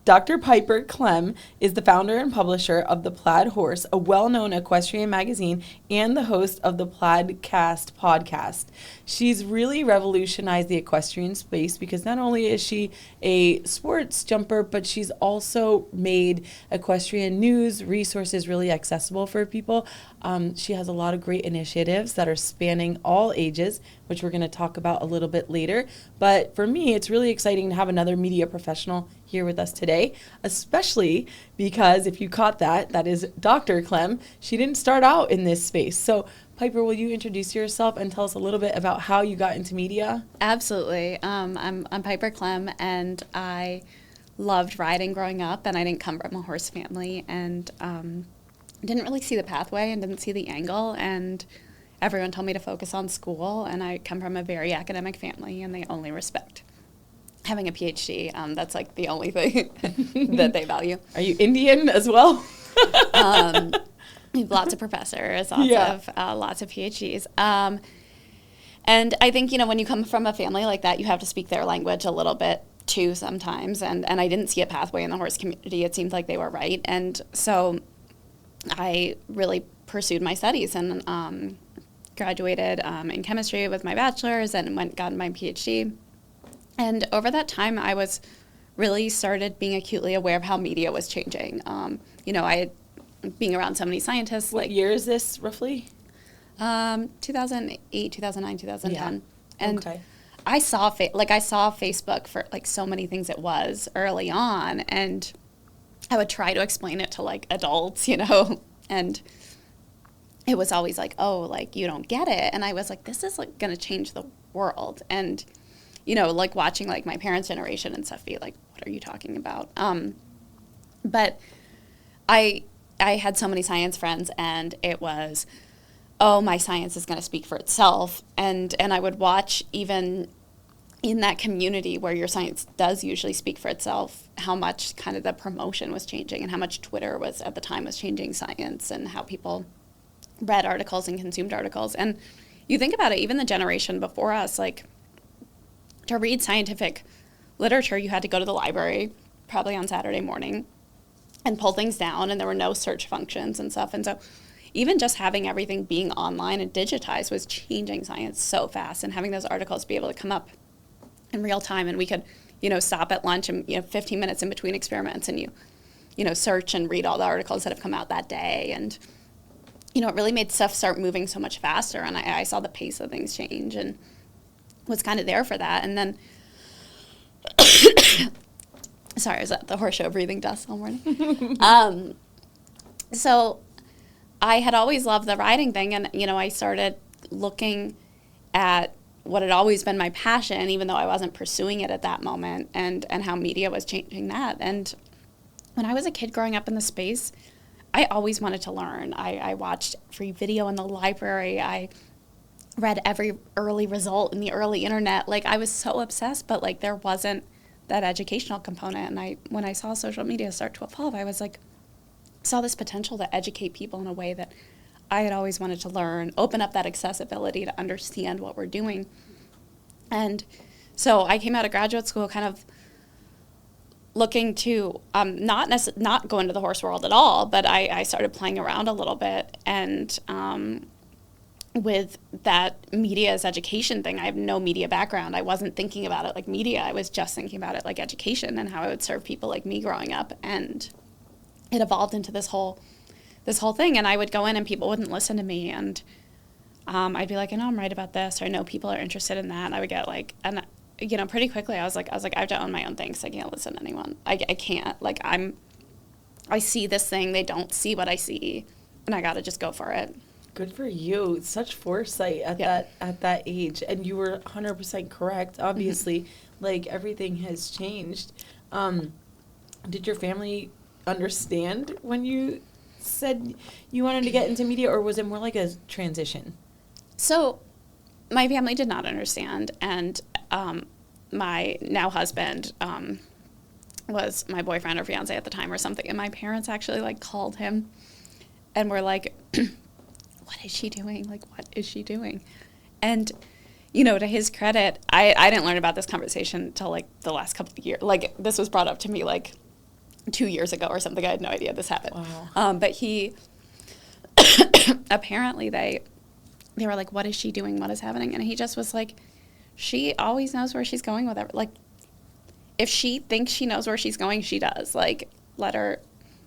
Dr. Piper Klemm is the founder and publisher of the Plaid Horse, a well-known equestrian magazine, and the host of the Plaidcast podcast. She's really revolutionized the equestrian space because not only is she a sports jumper, but she's also made equestrian news resources really accessible for people. She has a lot of great initiatives that are spanning all ages, which we're going to talk about a little bit later. But for me, it's really exciting to have another media professional here with us today, especially because if you caught that is Dr. Klemm. She didn't start out in this space. So Piper, will you introduce yourself and tell us a little bit about how you got into media? Absolutely. I'm Piper Klemm, and I loved riding growing up, and I didn't come from a horse family, and didn't really see the pathway and didn't see the angle, and everyone told me to focus on school, and I come from a very academic family, and they only respect having a Ph.D. That's like the only thing that they value. Are you Indian as well? We have lots of professors, lots of PhDs. And I think, when you come from a family like that, you have to speak their language a little bit too sometimes. And I didn't see a pathway in the horse community. It seemed like they were right. And so I really pursued my studies and graduated in chemistry with my bachelor's and got my PhD. And over that time, I was really started being acutely aware of how media was changing. Being around so many scientists. What year is this, roughly? 2008, 2009, 2010. Yeah. And okay. I saw Facebook for like so many things it was early on, and I would try to explain it to like adults, and it was always like, oh, like you don't get it. And I was like, this is like going to change the world. And, like watching like my parents' generation and stuff be like, what are you talking about? But I had so many science friends, and it was, oh, my science is going to speak for itself. And I would watch, even in that community where your science does usually speak for itself, how much kind of the promotion was changing and how much Twitter was at the time was changing science and how people read articles and consumed articles. And you think about it, even the generation before us, like to read scientific literature, you had to go to the library probably on Saturday morning and pull things down, and there were no search functions and stuff. And so even just having everything being online and digitized was changing science so fast, and having those articles be able to come up in real time, and we could, stop at lunch and, 15 minutes in between experiments, and you search and read all the articles that have come out that day. And, it really made stuff start moving so much faster, and I saw the pace of things change and was kind of there for that. And then sorry, I was at the horse show breathing dust all morning. So I had always loved the riding thing, and, I started looking at what had always been my passion, even though I wasn't pursuing it at that moment, and how media was changing that. And when I was a kid growing up in the space, I always wanted to learn. I watched free video in the library. I read every early result in the early internet. Like, I was so obsessed, but, like, there wasn't that educational component. And when I saw social media start to evolve, I was like, saw this potential to educate people in a way that I had always wanted to learn, open up that accessibility to understand what we're doing. And so I came out of graduate school kind of looking to not go into the horse world at all, but I started playing around a little bit. And with that media as education thing, I have no media background. I wasn't thinking about it like media. I was just thinking about it like education and how it would serve people like me growing up. And it evolved into this whole thing. And I would go in and people wouldn't listen to me. And I'd be like, I know I'm right about this, or I know people are interested in that. And I would get like, and pretty quickly I was like, I have to own my own thing, so I can't listen to anyone. I can't. Like, I see this thing, they don't see what I see, and I got to just go for it. Good for you. Such foresight at that age. And you were 100% correct. Obviously, like, everything has changed. Did your family understand when you said you wanted to get into media, or was it more like a transition? So my family did not understand, and my now husband was my boyfriend or fiance at the time or something, and my parents actually like called him and were like, what is she doing? Like, what is she doing? And, to his credit, I didn't learn about this conversation until like the last couple of years. Like, this was brought up to me like 2 years ago or something. I had no idea this happened. Wow. But he, apparently they were like, what is she doing? What is happening? And he just was like, she always knows where she's going with it. Like, if she thinks she knows where she's going, she does. Like, let her,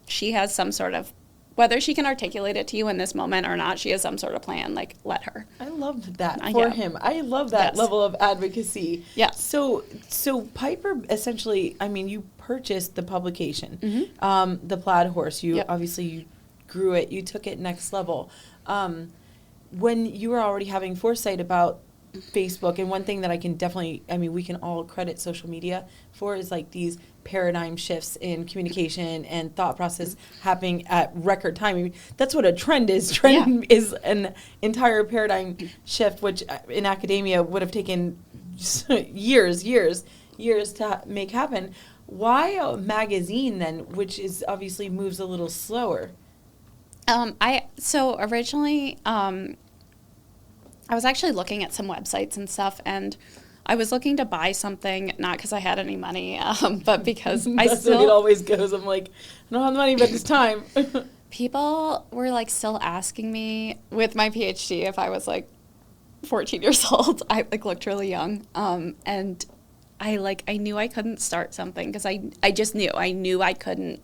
she has some sort of, whether she can articulate it to you in this moment or not, she has some sort of plan. Like, let her. I love that for him. I love that level of advocacy. Yeah. So Piper, essentially, I mean, you purchased the publication, the Plaid Horse. You obviously you grew it. You took it next level. When you were already having foresight about Facebook, and one thing that I can definitely, I mean, we can all credit social media for is like these paradigm shifts in communication and thought process happening at record time. I mean, that's what a trend is. Trend is an entire paradigm shift, which in academia would have taken years to make happen. Why a magazine then, which is obviously moves a little slower? So originally, I was actually looking at some websites and stuff, and I was looking to buy something, not because I had any money, but because That's the way it always goes. I'm like, I don't have the money, but it's time. People were like still asking me with my Ph.D. if I was like 14 years old. I like looked really young, and I knew I couldn't start something because I just knew I couldn't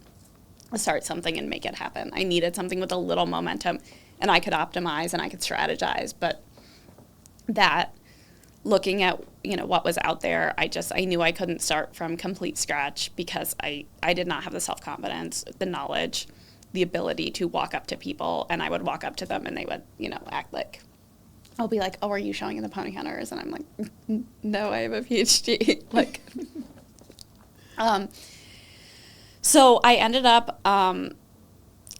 start something and make it happen. I needed something with a little momentum, and I could optimize and I could strategize, but that looking at what was out there, I knew I couldn't start from complete scratch because I did not have the self-confidence, the knowledge, the ability to walk up to people, and I would walk up to them and they would act like, I'll be like, oh, are you showing in the Pony Hunters? And I'm like, no, I have a PhD. Like, so I ended up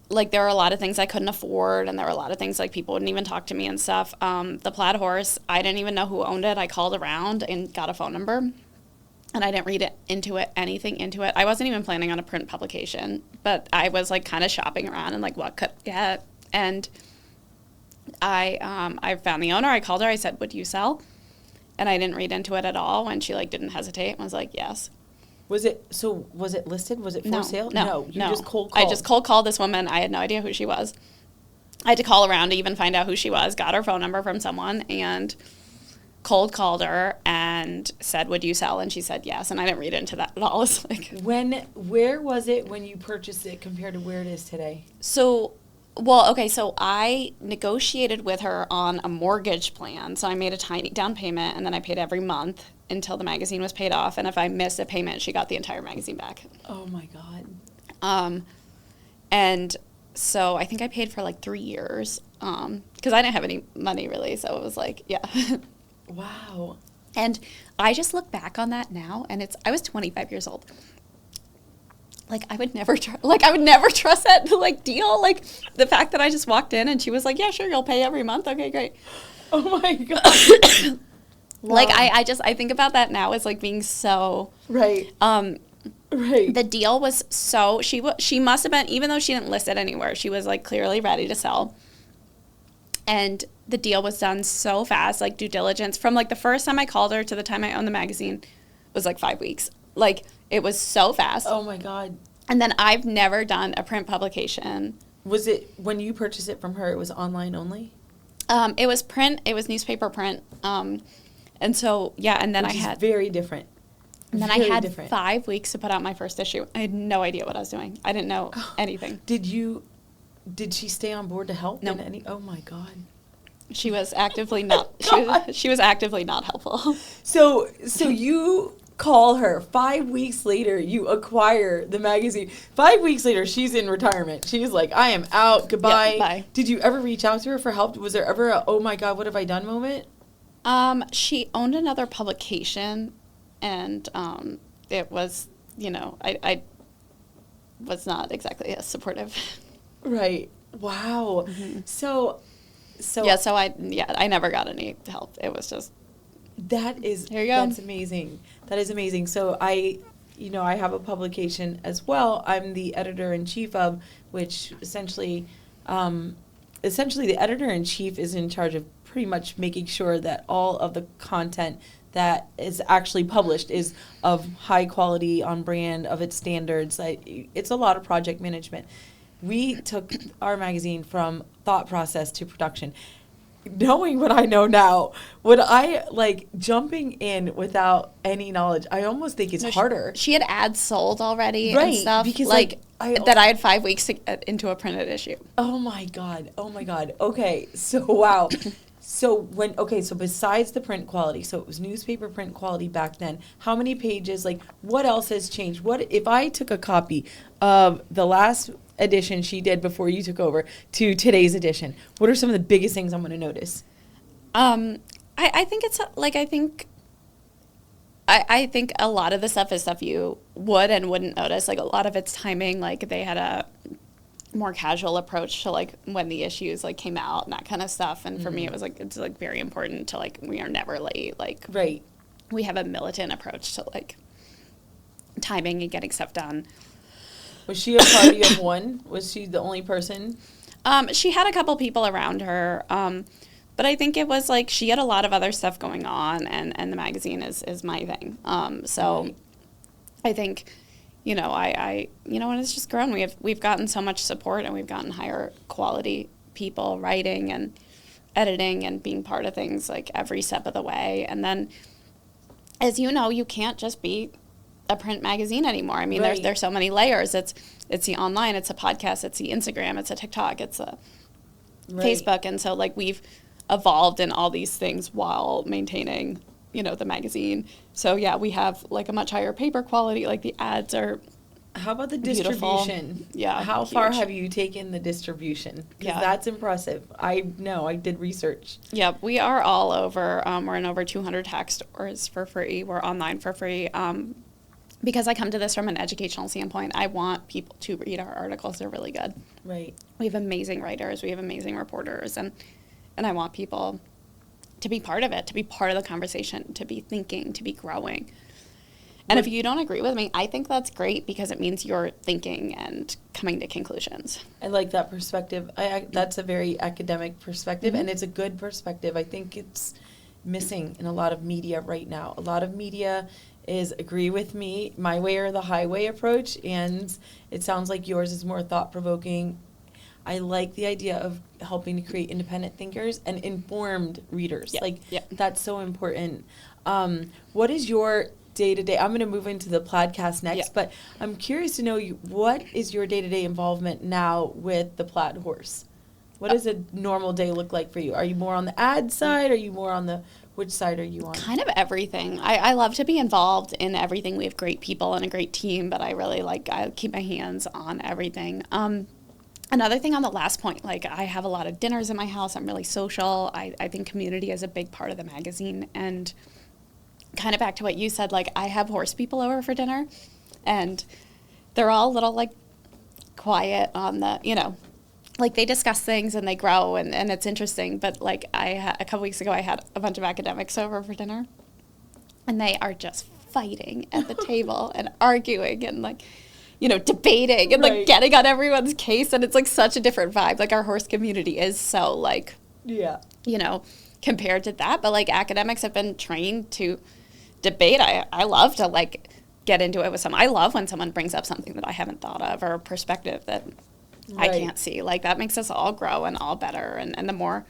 like there were a lot of things I couldn't afford, and there were a lot of things like people wouldn't even talk to me and stuff. The Plaid Horse, I didn't even know who owned it. I called around and got a phone number, and I didn't read anything into it. I wasn't even planning on a print publication, but I was like kind of shopping around and like what could I get, and I found the owner. I called her. I said, would you sell? And I didn't read into it at all, when she like didn't hesitate and was like, yes. Was it listed? Was it for sale? No. You just cold called. I just cold called this woman. I had no idea who she was. I had to call around to even find out who she was, got her phone number from someone, and cold called her and said, would you sell? And she said yes, and I didn't read into that at all. It's like, where was it when you purchased it compared to where it is today? So I negotiated with her on a mortgage plan. So I made a tiny down payment, and then I paid every month until the magazine was paid off. And if I missed a payment, she got the entire magazine back. Oh, my God. And so I think I paid for like 3 years because I didn't have any money really. So it was like, yeah. Wow. And I just look back on that now, and I was 25 years old. Like, I would never trust that, like, deal. Like, the fact that I just walked in and she was like, yeah, sure, you'll pay every month. Okay, great. Oh, my God. Wow. Like, I think about that now as, like, being so... Right. Right. The deal was so... She must have been, even though she didn't list it anywhere, she was, like, clearly ready to sell. And the deal was done so fast, like, due diligence. From, like, the first time I called her to the time I owned the magazine was, like, 5 weeks. Like... It was so fast. Oh, my God. And then I've never done a print publication. Was it, when you purchased it from her, it was online only? It was print. It was newspaper print. And so, yeah, and then Which I had... is very different. And then I had 5 weeks to put out my first issue. I had no idea what I was doing. I didn't know anything. Did she stay on board to help? No. Oh, my God. She was actively not... she was actively not helpful. So you... call her 5 weeks later, you acquire the magazine. 5 weeks later, she's in retirement. She's like, I am out, goodbye. Yeah, bye. Did you ever reach out to her for help? Was there ever a, oh my God, what have I done moment? She owned another publication, and it was, I was not exactly as supportive. Right. Wow. Mm-hmm. So I never got any help. It was just... There you go. That's amazing. That is amazing. So I have a publication as well. I'm the editor-in-chief of, which essentially the editor-in-chief is in charge of pretty much making sure that all of the content that is actually published is of high quality, on brand, of its standards. It's a lot of project management. We took our magazine from thought process to production. Knowing what I know now, would I, like, jumping in without any knowledge, I almost think it's harder. She had ads sold already Right, and stuff. because, that I had 5 weeks to get into a printed issue. Oh my God. Okay, so wow. So besides the print quality, so it was newspaper print quality back then, how many pages, like, what else has changed? What if I took a copy of the last edition she did before you took over to today's edition? What are some of the biggest things I'm going to notice? I think it's I think a lot of the stuff is stuff you would and wouldn't notice. Like, a lot of it's timing. Like, they had a more casual approach to, like, when the issues, like, came out and that kind of stuff. And for me, it was like, it's, like, very important to, like, we are never late. Like, right. We have a militant approach to, like, timing and getting stuff done. Was she a party of one? Was she the only person? She had a couple people around her. But I think it was, like, she had a lot of other stuff going on, and the magazine is my thing. So right. I think, and it's just grown. We've gotten so much support, and we've gotten higher quality people writing and editing and being part of things, like, every step of the way. And then, as you know, you can't just be a print magazine anymore. I mean, right. there's so many layers. It's the online, it's a podcast, it's the Instagram, it's a TikTok, it's a right. Facebook. And so, like, we've evolved in all these things while maintaining, the magazine. So yeah, we have, like, a much higher paper quality. Like, the ads are How about the beautiful. distribution? Yeah. How huge. far have you taken the distribution? Because that's impressive. I know. I did research. Yeah, we are all over. We're in over 200 tax stores for free. We're online for free. Because I come to this from an educational standpoint, I want people to read our articles. They're really good. Right. We have amazing writers. We have amazing reporters. And I want people to be part of it, to be part of the conversation, to be thinking, to be growing. And if you don't agree with me, I think that's great, because it means you're thinking and coming to conclusions. I like that perspective. That's a very academic perspective, Mm-hmm. and it's a good perspective. I think it's missing in a lot of media right now. A lot of media is agree with me, my way or the highway approach, and it sounds like yours is more thought-provoking. I like the idea of helping to create independent thinkers and informed readers. That's so important. What is your day-to-day? I'm going to move into the Plaidcast next, but I'm curious to know what is your day-to-day involvement now with the Plaid Horse? What does a normal day look like for you? Are you more on the ad side? Are you more on the, which side are you on? Kind of everything. I love to be involved in everything. We have great people and a great team, but I keep my hands on everything. Another thing on the last point, like, I have a lot of dinners in my house. I'm really social. I think community is a big part of the magazine. And kind of back to what you said, like, I have horse people over for dinner, and they're all a little, like, quiet on the, like, they discuss things and they grow, and it's interesting. But, like, a couple weeks ago, I had a bunch of academics over for dinner, and they are just fighting at the table and arguing and, like, debating and, like, getting on everyone's case. And it's, like, such a different vibe. Like, our horse community is so, like, compared to that. But, like, academics have been trained to debate. I love to, like, get into it with someone. I love when someone brings up something that I haven't thought of, or a perspective that I can't see. Like, that makes us all grow and all better. And the more,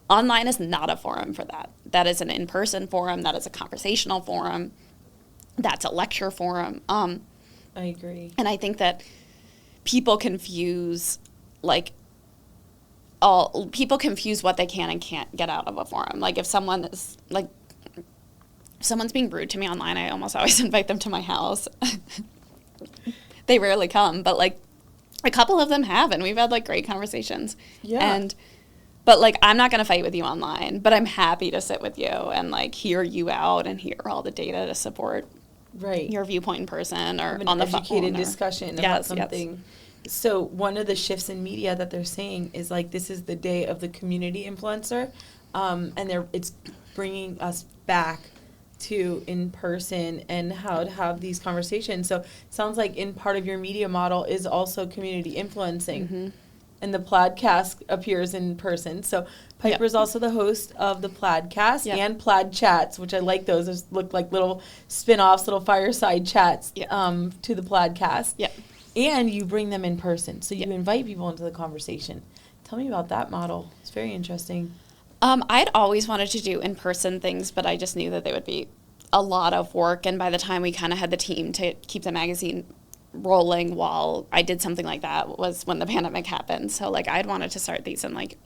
online is not a forum for that. That is an in-person forum. That is a conversational forum. That's a lecture forum. I agree. And I think that people confuse what they can and can't get out of a forum. Like, if someone is, like, someone's being rude to me online, I almost always invite them to my house. They rarely come, but, like, a couple of them have, and we've had, like, great conversations. Yeah. But, like, I'm not going to fight with you online, but I'm happy to sit with you and, like, hear you out and hear all the data to support your viewpoint in person or on the phone. Educated discussion about something. Yes. So one of the shifts in media that they're saying is, like, this is the day of the community influencer, and it's bringing us back to in person and how to have these conversations. So it sounds like in part of your media model is also community influencing. Mm-hmm. and the Plaidcast appears in person. So Piper's also the host of the Plaidcast and Plaid Chats, which I like those. Those look like little spin-offs, little fireside chats to the Plaidcast. Yeah. And you bring them in person. So you invite people into the conversation. Tell me about that model. It's very interesting. I'd always wanted to do in-person things, but I just knew that they would be a lot of work. And by the time we kind of had the team to keep the magazine rolling while I did something like that was when the pandemic happened. So, like, I'd wanted to start these in, like,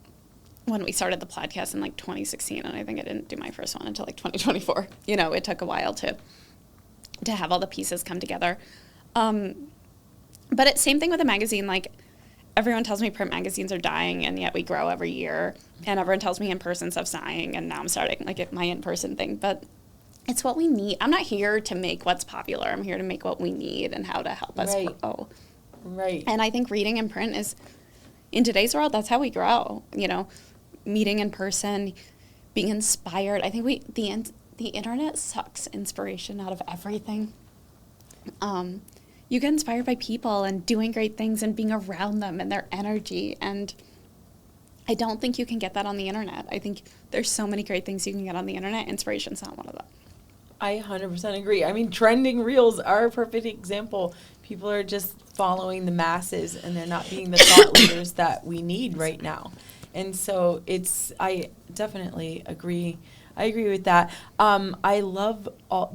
when we started the Plaidcast in, like, 2016. And I think I didn't do my first one until, like, 2024. You know, it took a while to have all the pieces come together. But it's same thing with the magazine. Like, everyone tells me print magazines are dying, and yet we grow every year. And everyone tells me in-person stuff's dying, and now I'm starting, like, my in-person thing. But it's what we need. I'm not here to make what's popular. I'm here to make what we need and how to help us grow. Right. And I think reading in print is, in today's world, that's how we grow. You know, meeting in person, being inspired. I think the internet sucks inspiration out of everything. You get inspired by people and doing great things and being around them and their energy. And I don't think you can get that on the internet. I think there's so many great things you can get on the internet. Inspiration's not one of them. I 100% agree. I mean, trending reels are a perfect example. People are just following the masses, and they're not being the thought leaders that we need right now. And so I definitely agree. I agree with that. I love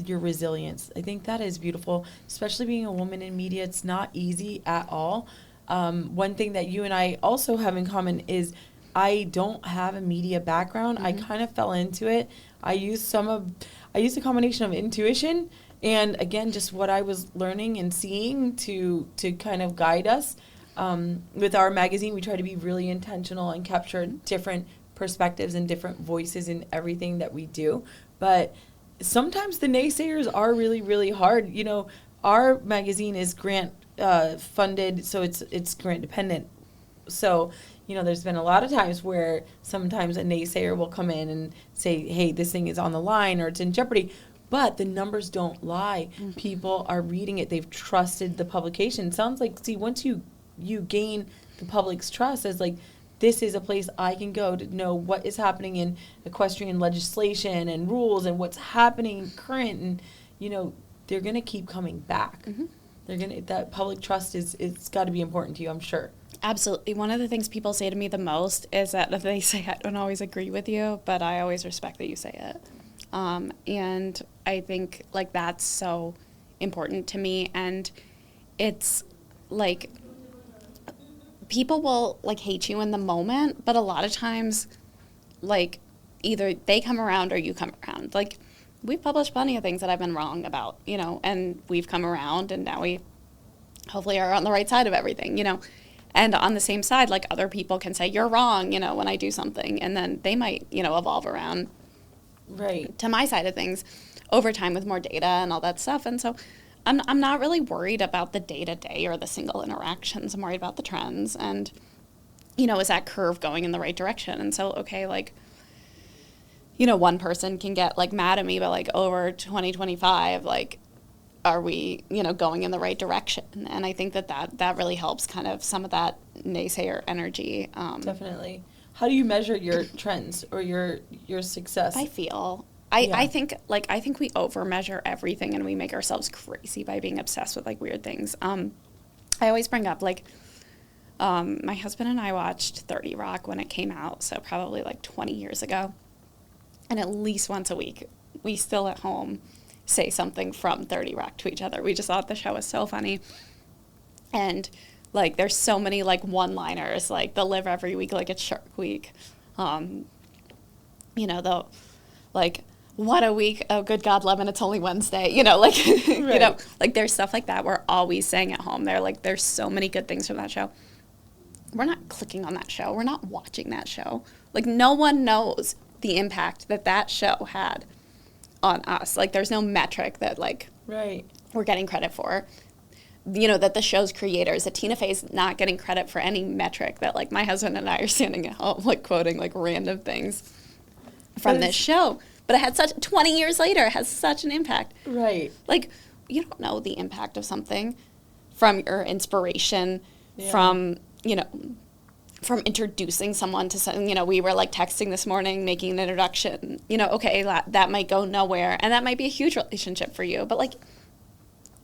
your resilience. I think that is beautiful, especially being a woman in media. It's not easy at all. One thing that you and I also have in common is I don't have a media background. I kind of fell into it. I used a combination of intuition and, again, just what I was learning and seeing to kind of guide us. With our magazine, we try to be really intentional and capture different perspectives and different voices in everything that we do. But sometimes the naysayers are really, really hard. You know, our magazine is grant funded, so it's grant dependent. So, you know, there's been a lot of times where sometimes a naysayer will come in and say, hey, this thing is on the line or it's in jeopardy. But the numbers don't lie. Mm-hmm. People are reading it. They've trusted the publication. It sounds like, once you gain the public's trust as, like, this is a place I can go to know what is happening in equestrian legislation and rules and what's happening current. And, you know, they're going to keep coming back. Mm-hmm. That public trust it's got to be important to you, I'm sure. Absolutely. One of the things people say to me the most is that they say, I don't always agree with you, but I always respect that you say it. And I think, like, that's so important to me. And it's, like, people will, like, hate you in the moment, but a lot of times, like, either they come around or you come around. Like, we've published plenty of things that I've been wrong about, you know, and we've come around, and now we hopefully are on the right side of everything, you know. And on the same side, like, other people can say, you're wrong, you know, when I do something. And then they might, you know, evolve around to my side of things over time with more data and all that stuff. And so I'm not really worried about the day-to-day or the single interactions. I'm worried about the trends. And, you know, is that curve going in the right direction? And so, okay, like, you know, one person can get, like, mad at me, but, like, over 2025, like, are we, you know, going in the right direction? And I think that really helps kind of some of that naysayer energy. Definitely. How do you measure your trends or your success? I feel. I think we over-measure everything, and we make ourselves crazy by being obsessed with, like, weird things. I always bring up, like, my husband and I watched 30 Rock when it came out, so probably, like, 20 years ago. And at least once a week, we still at home say something from 30 Rock to each other. We just thought the show was so funny. And, like, there's so many, like, one-liners, like, they'll live every week like it's Shark Week. You know, they'll, like, what a week, oh, good God, Lemon, it's only Wednesday. You know, like, right. You know, like, there's stuff like that we're always saying at home. There's so many good things from that show. We're not clicking on that show. We're not watching that show. Like, no one knows the impact that show had on us. Like, there's no metric that, like, right, we're getting credit for. You know, that the show's creators, that Tina Fey's not getting credit for any metric, that, like, my husband and I are standing at home, like, quoting, like, random things from this show. But it had 20 years later, it has such an impact. Right. Like, you don't know the impact of something from your inspiration, from, you know, from introducing someone to something, you know, we were like texting this morning, making an introduction, you know, okay, that might go nowhere, and that might be a huge relationship for you, but like,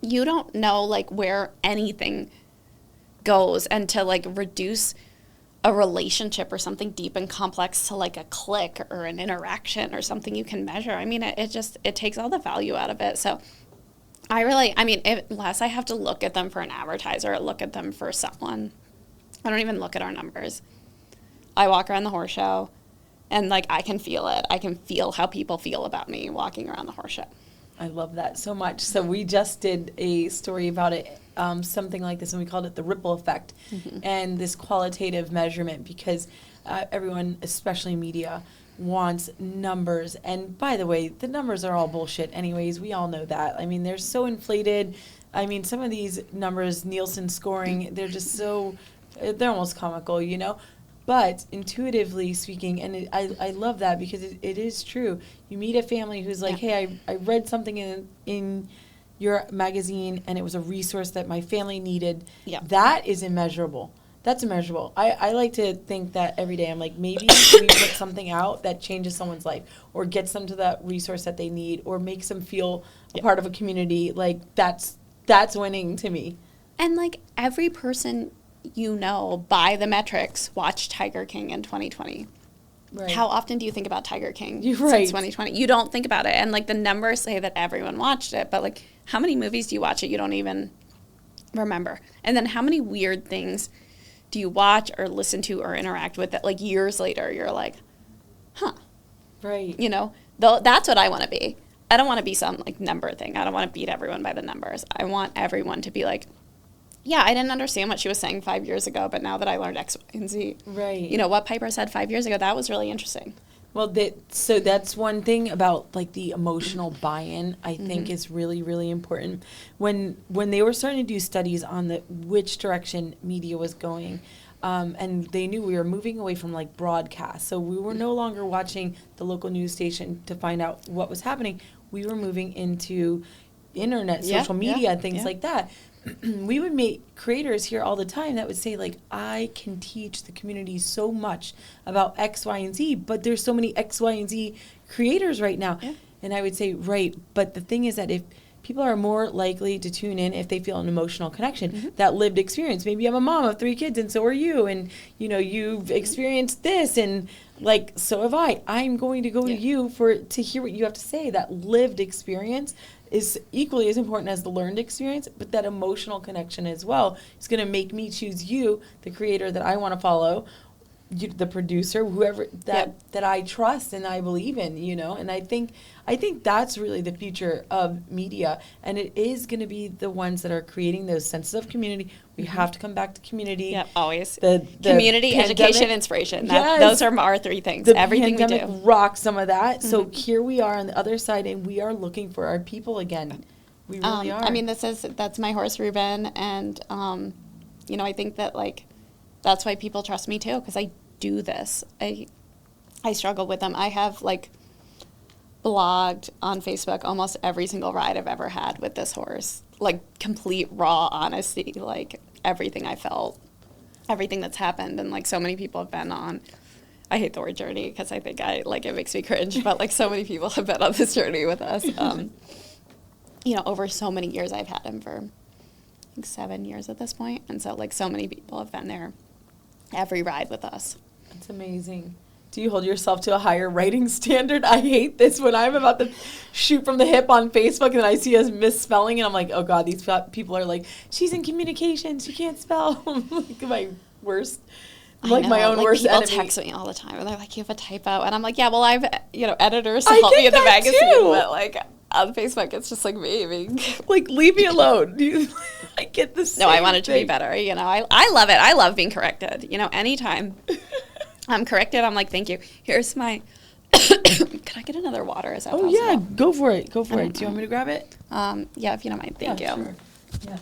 you don't know like where anything goes, and to like reduce a relationship or something deep and complex to like a click or an interaction or something you can measure. I mean, it takes all the value out of it. So unless I have to look at them for an advertiser or look at them for someone, I don't even look at our numbers. I walk around the horse show and like I can feel it. I can feel how people feel about me walking around the horse show. I love that so much. So we just did a story about it, something like this, and we called it the ripple effect, and this qualitative measurement, because everyone, especially media, wants numbers. And by the way, the numbers are all bullshit anyways. We all know that. I mean, they're so inflated. I mean, some of these numbers, Nielsen scoring, they're just so, they're almost comical, you know? But intuitively speaking, and I love that, because it is true. You meet a family who's like, hey, I read something in your magazine, and it was a resource that my family needed. Yeah. That is immeasurable. That's immeasurable. I like to think that every day. I'm like, maybe we put something out that changes someone's life, or gets them to that resource that they need, or makes them feel a part of a community. Like, that's winning to me. And like every person, you know, by the metrics, watch Tiger King in 2020. Right. How often do you think about Tiger King since 2020? You don't think about it. And like the numbers say that everyone watched it, but like how many movies do you watch it you don't even remember? And then how many weird things do you watch or listen to or interact with that like years later you're like, huh. Right. You know, though that's what I want to be. I don't want to be some like number thing. I don't want to beat everyone by the numbers. I want everyone to be like, yeah, I didn't understand what she was saying 5 years ago, but now that I learned X, Y, and Z, right. You know, what Piper said 5 years ago, that was really interesting. Well, so that's one thing about like the emotional buy-in, I think is really, really important. When they were starting to do studies on which direction media was going, and they knew we were moving away from like broadcast. So we were no longer watching the local news station to find out what was happening. We were moving into internet, social media, things like that. We would meet creators here all the time that would say, like, I can teach the community so much about X, Y, and Z, but there's so many X, Y, and Z creators right now. Yeah. And I would say, right, but the thing is that if people are more likely to tune in if they feel an emotional connection, that lived experience. Maybe I'm a mom of 3 kids, and so are you, and, you know, you've experienced this, and, like, so have I. I'm going to go to you to hear what you have to say. That lived experience is equally as important as the learned experience, but that emotional connection as well is going to make me choose you, the creator that I want to follow, you, the producer, whoever that I trust and I believe in, you know. And I think that's really the future of media, and it is going to be the ones that are creating those senses of community. We have to come back to community. Yeah, always. The community, pandemic, education, inspiration. Those are our 3 things. Everything we do. The pandemic rocked some of that. So here we are on the other side, and we are looking for our people again. We really are. I mean, that's my horse, Ruben, and you know, I think that like that's why people trust me too, because I do this. I struggle with them. I have like blogged on Facebook almost every single ride I've ever had with this horse. Like complete raw honesty, like everything I felt, everything that's happened, and like so many people have been on. I hate the word journey because I think it makes me cringe, but like so many people have been on this journey with us. You know, over so many years. I've had him for I think 7 years at this point, and so like so many people have been there every ride with us. That's amazing. Do you hold yourself to a higher writing standard? I hate this when I'm about to shoot from the hip on Facebook and I see us misspelling, and I'm like, oh God, these people are like, she's in communications, she can't spell. Like my worst, like my own worst people enemy. People text me all the time and they're like, you have a typo, and I'm like, yeah, well, I've editors to help me in the magazine, too. But like on Facebook, it's just like me being like, leave me alone. I get this. No, I want it to be better. You know, I love it. I love being corrected. You know, anytime I'm corrected, I'm like, thank you. Here's my. Can I get another water? Is that possible? Yeah, go for it. Go for it. Do you want me to grab it? Yeah, if you don't mind. Thank you. Sure. Yeah.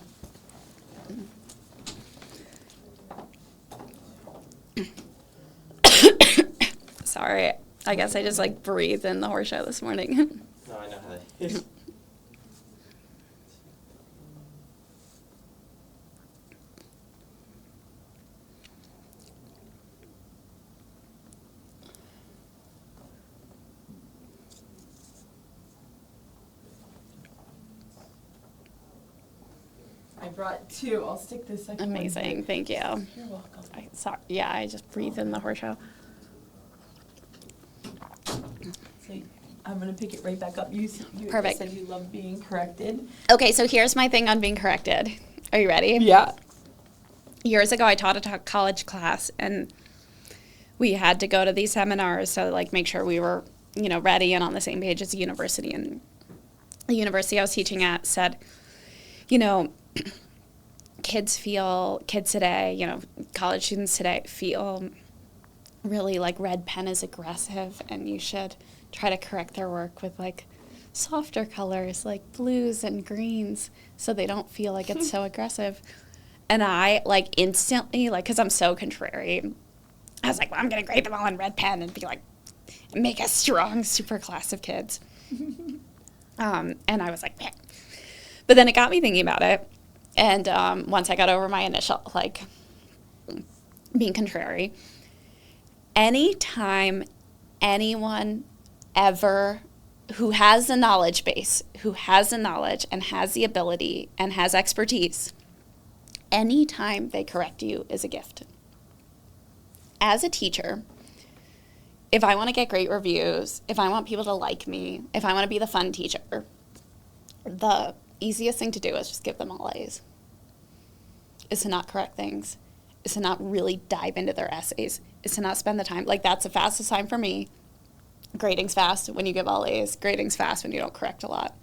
Sorry. I guess I just like breathed in the horse show this morning. No, I know how that is. I brought 2. I'll stick this second one. Amazing. Thank you. You're welcome. Sorry. Yeah, I just breathe in the horse show. So I'm going to pick it right back up. You Perfect. said you love being corrected. Okay, so here's my thing on being corrected. Are you ready? Yeah. Years ago, I taught a college class, and we had to go to these seminars to like make sure we were, ready and on the same page as the university. And the university I was teaching at said, kids today, college students today feel really like red pen is aggressive, and you should try to correct their work with like softer colors like blues and greens so they don't feel like it's so aggressive. And I like instantly, like, because I'm so contrary, I was like, well, I'm going to grade them all in red pen and be like, make a strong super class of kids. And I was like, man. But then it got me thinking about it. And once I got over my initial, like, being contrary, anytime anyone ever who has the knowledge base, who has the knowledge and has the ability and has expertise, anytime they correct you is a gift. As a teacher, if I want to get great reviews, if I want people to like me, if I want to be the fun teacher, the easiest thing to do is just give them all A's. Is to not correct things. Is to not really dive into their essays. Is to not spend the time. Like, that's the fastest time for me. Grading's fast when you give all A's. Grading's fast when you don't correct a lot.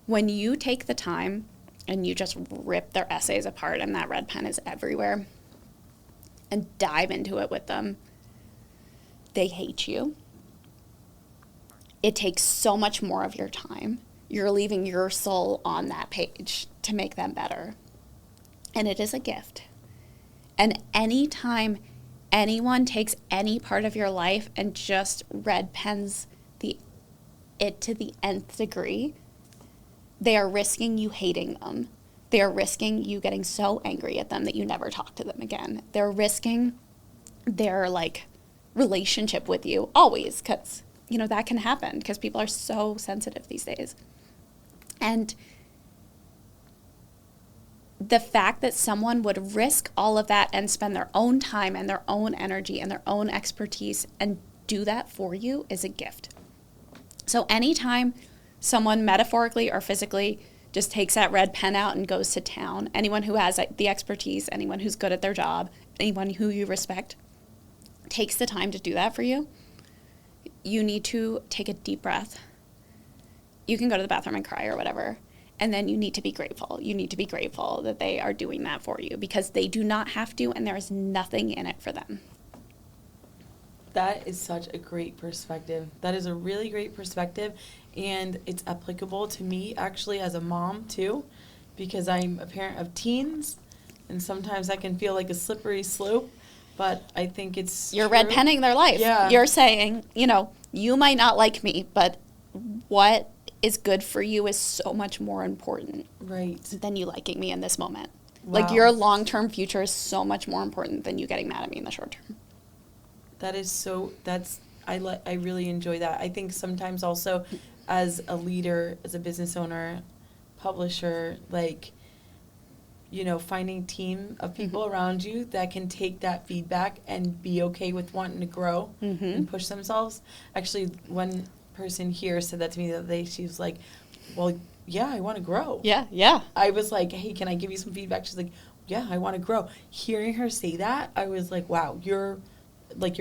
When you take the time and you just rip their essays apart, and that red pen is everywhere, and dive into it with them, they hate you. It takes so much more of your time. You're leaving your soul on that page to make them better. And it is a gift. And anytime anyone takes any part of your life and just red pens it to the nth degree, they are risking you hating them. They are risking you getting so angry at them that you never talk to them again. They're risking their, like, relationship with you always, because, that can happen because people are so sensitive these days. And the fact that someone would risk all of that and spend their own time and their own energy and their own expertise and do that for you is a gift. So anytime someone metaphorically or physically just takes that red pen out and goes to town, anyone who has the expertise, anyone who's good at their job, anyone who you respect, takes the time to do that for you, you need to take a deep breath. You can go to the bathroom and cry or whatever. And then you need to be grateful. You need to be grateful that they are doing that for you, because they do not have to, and there is nothing in it for them. That is such a great perspective. That is a really great perspective, and it's applicable to me actually as a mom too, because I'm a parent of teens, and sometimes that can feel like a slippery slope, but I think it's You're true. red penning their life. Yeah. You're saying, you might not like me, but what is good for you is so much more important than you liking me in this moment. Wow. Like, your long-term future is so much more important than you getting mad at me in the short term. That is so, I really enjoy that. I think sometimes also as a leader, as a business owner, publisher, like, finding a team of people around you that can take that feedback and be okay with wanting to grow and push themselves. Actually, one person here said that to me the other day. She was like, well, yeah, I want to grow. Yeah. I was like, hey, can I give you some feedback? She's like, yeah, I want to grow. Hearing her say that, I was like, wow, you're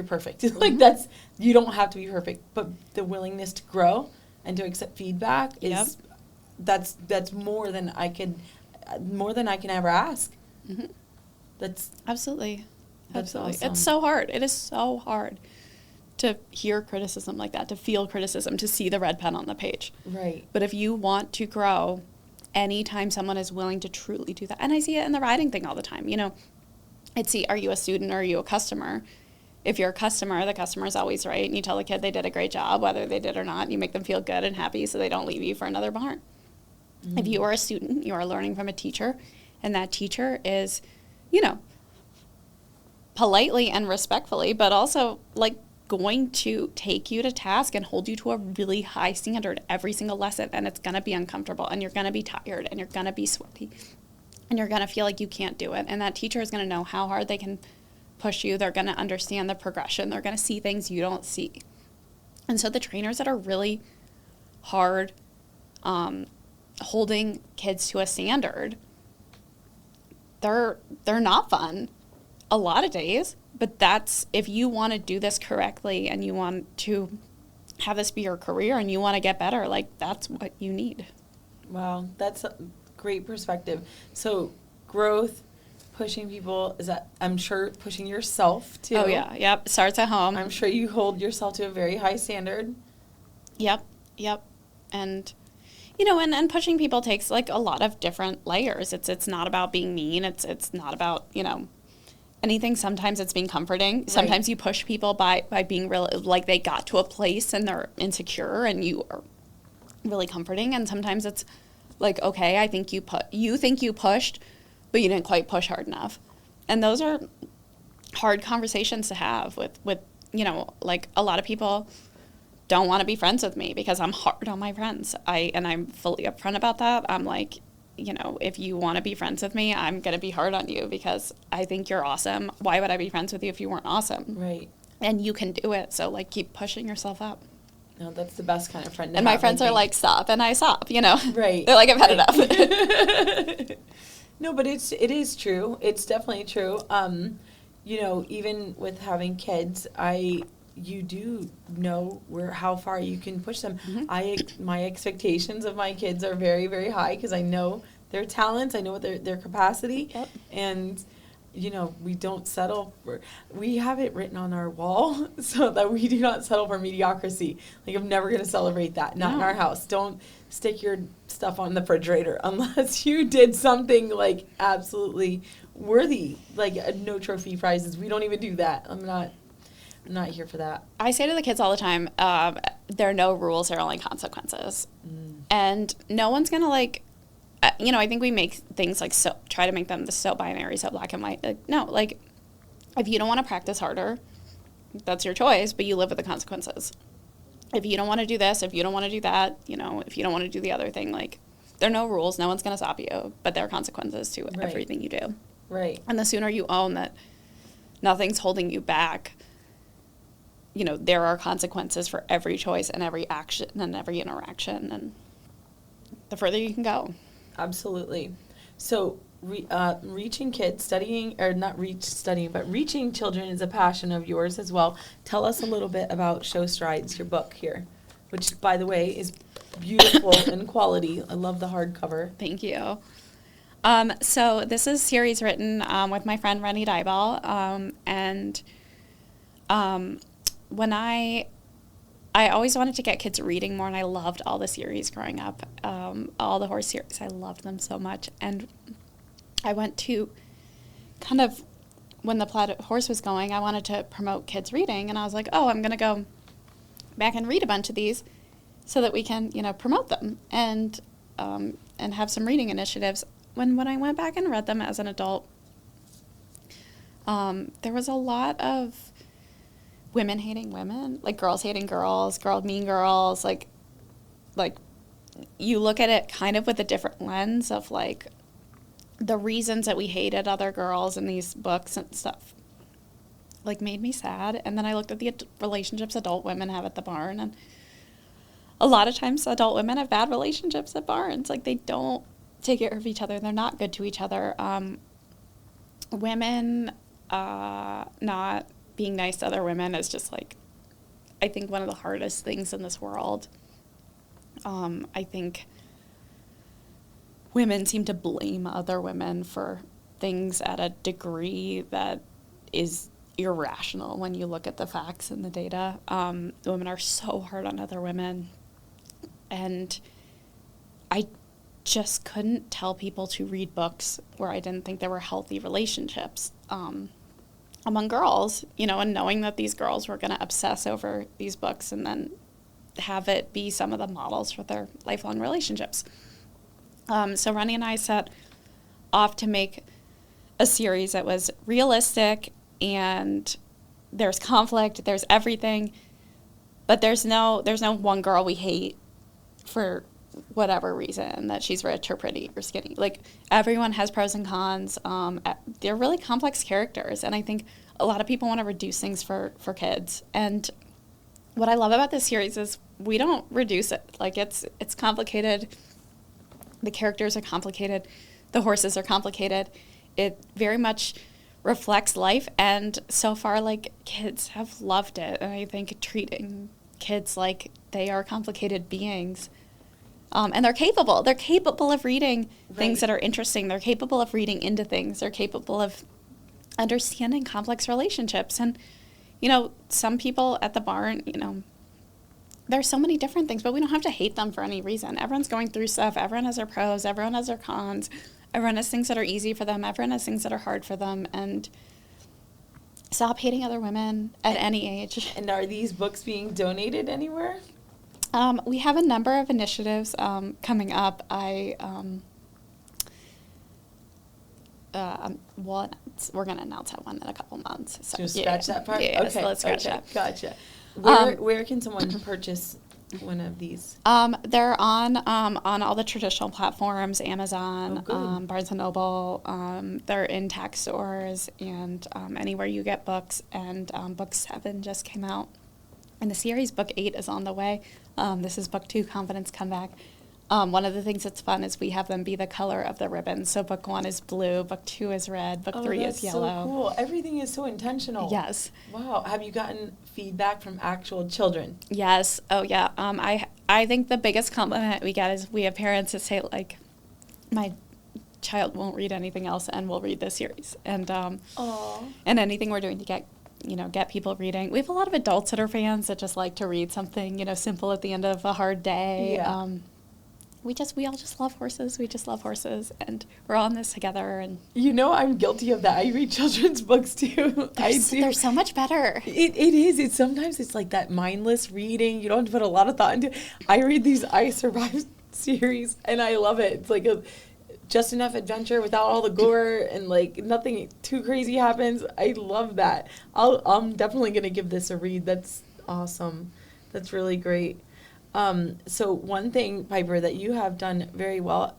perfect. Like, you don't have to be perfect, but the willingness to grow and to accept feedback is, that's more than I can ever ask. Mm-hmm. That's Absolutely. Awesome. It's so hard. It is so hard to hear criticism like that, to feel criticism, to see the red pen on the page. Right. But if you want to grow, anytime someone is willing to truly do that, and I see it in the writing thing all the time, are you a student or are you a customer? If you're a customer, the customer's always right, and you tell the kid they did a great job, whether they did or not, and you make them feel good and happy so they don't leave you for another barn. Mm-hmm. If you are a student, you are learning from a teacher, and that teacher is, politely and respectfully, but also, like, going to take you to task and hold you to a really high standard every single lesson, and it's going to be uncomfortable, and you're going to be tired, and you're going to be sweaty, and you're going to feel like you can't do it. And that teacher is going to know how hard they can push you. They're going to understand the progression. They're going to see things you don't see. And so the trainers that are really hard holding kids to a standard, they're not fun a lot of days. But that's, if you want to do this correctly and you want to have this be your career and you want to get better, like, that's what you need. Wow, that's a great perspective. So growth, pushing people, is that, I'm sure, pushing yourself too. Oh, yeah. Yep. Starts at home. I'm sure you hold yourself to a very high standard. Yep. And, you know, and pushing people takes, like, a lot of different layers. It's not about being mean. It's not about, you know, anything. Sometimes it's being comforting. Right. Sometimes you push people by being really, like, they got to a place and they're insecure and you are really comforting. And sometimes it's like, okay, I think you think you pushed, but you didn't quite push hard enough. And those are hard conversations to have with, you know, like, a lot of people don't want to be friends with me because I'm hard on my friends. I'm fully upfront about that. I'm like, you know, if you want to be friends with me, I'm going to be hard on you because I think you're awesome. Why would I be friends with you if you weren't awesome? Right. And you can do it. So, like, keep pushing yourself up. No, that's the best kind of friend to and have, my friends are like, stop, and I stop, you know. Right. They're like, I've had enough. No, but it is true. It's definitely true. You know, even with having kids, you do know how far you can push them. Mm-hmm. My expectations of my kids are very, very high because I know their talents, I know what their capacity, yep. And you know, we don't settle we have it written on our wall so that we do not settle for mediocrity. Like, I'm never going to celebrate that. Not in our house. Don't stick your stuff on the refrigerator unless you did something, like, absolutely worthy, like no trophy prizes. We don't even do that. I'm not here for that. I say to the kids all the time, there are no rules, there are only consequences. And no one's going to, like, you know, I think we make things like try to make them so binary, so black and white. No, like, if you don't want to practice harder, that's your choice, but you live with the consequences. If you don't want to do this, if you don't want to do that, you know, if you don't want to do the other thing, like, there are no rules, no one's going to stop you, but there are consequences to everything you do. Right. And the sooner you own that nothing's holding you back, you know, there are consequences for every choice and every action and every interaction, and the further you can go. Absolutely. So, reaching kids, studying reaching children is a passion of yours as well. Tell us a little bit about Show Strides, your book here, which, by the way, is beautiful in quality. I love the hardcover. Thank you. So this is a series written with my friend Rennie Dyball, and when I always wanted to get kids reading more, and I loved all the series growing up, all the horse series. I loved them so much. And I went to kind of, when the Plaid Horse was going, I wanted to promote kids reading. And I was like, oh, I'm going to go back and read a bunch of these so that we can, you know, promote them and have some reading initiatives. When I went back and read them as an adult, there was a lot of women hating women, like girls hating girls, mean girls, like you look at it kind of with a different lens of, like, the reasons that we hated other girls in these books and stuff, like, made me sad. And then I looked at the relationships adult women have at the barn, and a lot of times adult women have bad relationships at barns. Like, they don't take care of each other. They're not good to each other. Women not being nice to other women is just, like, I think one of the hardest things in this world. I think women seem to blame other women for things at a degree that is irrational when you look at the facts and the data. Women are so hard on other women, and I just couldn't tell people to read books where I didn't think there were healthy relationships among girls, you know, and knowing that these girls were going to obsess over these books and then have it be some of the models for their lifelong relationships. So Rennie and I set off to make a series that was realistic and there's conflict, there's everything, but there's no one girl we hate for whatever reason, that she's rich or pretty or skinny. Like, everyone has pros and cons. They're really complex characters, and I think a lot of people want to reduce things for kids. And what I love about this series is we don't reduce it. Like, it's complicated. The characters are complicated. The horses are complicated. It very much reflects life, and so far, like, kids have loved it. And I think treating kids like they are complicated beings, and they're capable of reading things that are interesting. They're capable of reading into things. They're capable of understanding complex relationships. And, you know, some people at the barn, you know, there's so many different things, but we don't have to hate them for any reason. Everyone's going through stuff. Everyone has their pros. Everyone has their cons. Everyone has things that are easy for them. Everyone has things that are hard for them. And stop hating other women at any age. And are these books being donated anywhere? We have a number of initiatives coming up. We're going to announce that one in a couple months. So, just scratch that part? Yeah, okay. So let's scratch that. Gotcha. Where can someone purchase one of these? They're on all the traditional platforms, Amazon, Barnes & Noble. They're in tax stores and anywhere you get books. And book 7 just came out. And the series, book 8, is on the way. This is book 2, Confidence Comeback. One of the things that's fun is we have them be the color of the ribbon. So book 1 is blue, book 2 is red, book 3 is yellow. That's so cool. Everything is so intentional. Yes. Wow. Have you gotten feedback from actual children? Yes. Oh, yeah. I think the biggest compliment we get is we have parents that say, like, my child won't read anything else and will read this series. And and anything we're doing to get people reading. We have a lot of adults that are fans that just like to read something, simple at the end of a hard day. Yeah. We all just love horses. We just love horses, and we're all in this together. And I'm guilty of that. I read children's books too. They're so much better. It is. Sometimes it's like that mindless reading. You don't have to put a lot of thought into it. I read these I Survived series, and I love it. It's like just enough adventure without all the gore, and like nothing too crazy happens. I love that. I'm definitely gonna give this a read. That's awesome. That's really great. So one thing, Piper, that you have done very well,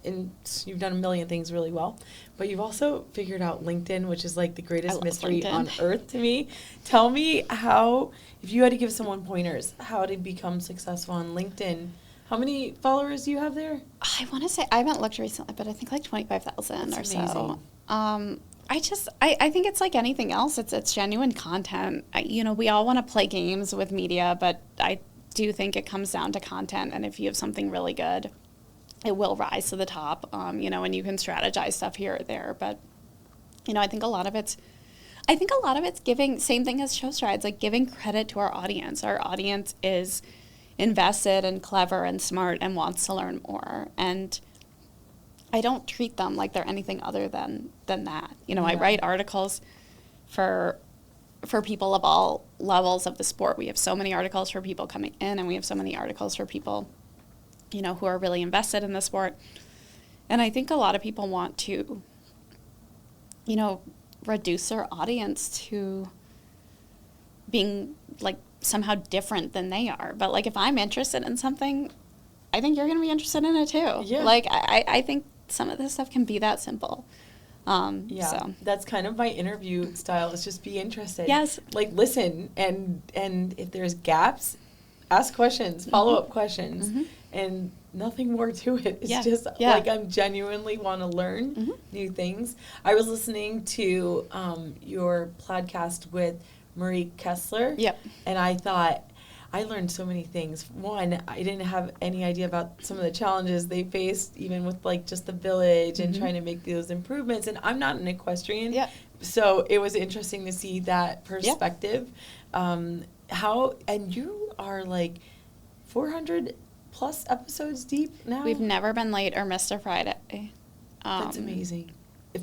and you've done a million things really well, but you've also figured out LinkedIn, which is like the greatest mystery on earth to me. Tell me how, if you had to give someone pointers, how to become successful on LinkedIn. How many followers do you have there? I want to say, I haven't looked recently, but I think like 25,000 or so. I think it's like anything else. It's genuine content. We all want to play games with media, but I do think it comes down to content. And if you have something really good, it will rise to the top, and you can strategize stuff here or there. But, I think a lot of it's giving, same thing as show strides, like giving credit to our audience. Our audience is invested and clever and smart and wants to learn more. And I don't treat them like they're anything other than that. Yeah. I write articles for people of all levels of the sport. We have so many articles for people coming in, and we have so many articles for people, who are really invested in the sport. And I think a lot of people want to, reduce their audience to being like somehow different than they are. But like, if I'm interested in something, I think you're going to be interested in it too. Yeah. Like, I think some of this stuff can be that simple. So that's kind of my interview style, is just be interested. Yes. Like, listen, and if there's gaps, ask questions, follow-up questions, and nothing more to it. It's just like, I genuinely want to learn new things. I was listening to your Plaidcast with Marie Kessler. Yep. And I thought, I learned so many things. One, I didn't have any idea about some of the challenges they faced, even with like just the village and trying to make those improvements. And I'm not an equestrian, so it was interesting to see that perspective. And you are like 400 plus episodes deep now? We've never been late or missed a Friday. That's amazing.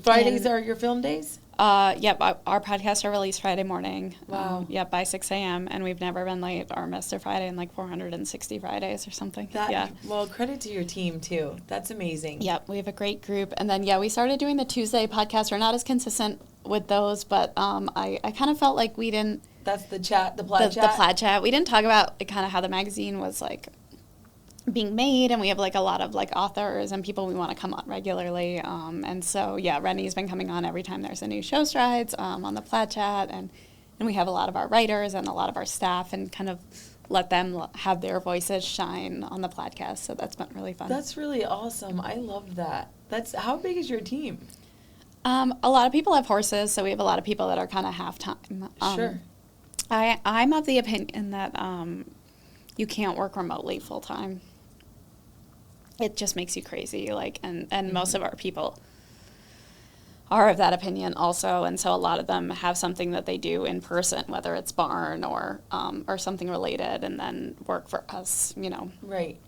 Fridays are your film days? Yep, our podcasts are released Friday morning. Wow. By 6 a.m., and we've never been late or missed a Friday in like 460 Fridays or something. Well, credit to your team, too. That's amazing. Yep, we have a great group. And then, we started doing the Tuesday podcast. We're not as consistent with those, but I kind of felt like we didn't. That's the chat, the Plaid chat? The Plaid chat. We didn't talk about kind of how the magazine was, like, being made, and we have, like, a lot of, like, authors and people we want to come on regularly. And so, yeah, Rennie's been coming on every time there's a new show strides on the Plaid chat, and we have a lot of our writers and a lot of our staff, and kind of let them have their voices shine on the Plaidcast. So that's been really fun. That's really awesome. I love that. How big is your team? A lot of people have horses, so we have a lot of people that are kind of half-time. Sure. I'm of the opinion that you can't work remotely full-time. It just makes you crazy, like, and most of our people are of that opinion also, and so a lot of them have something that they do in person, whether it's barn or something related, and then work for us, Right.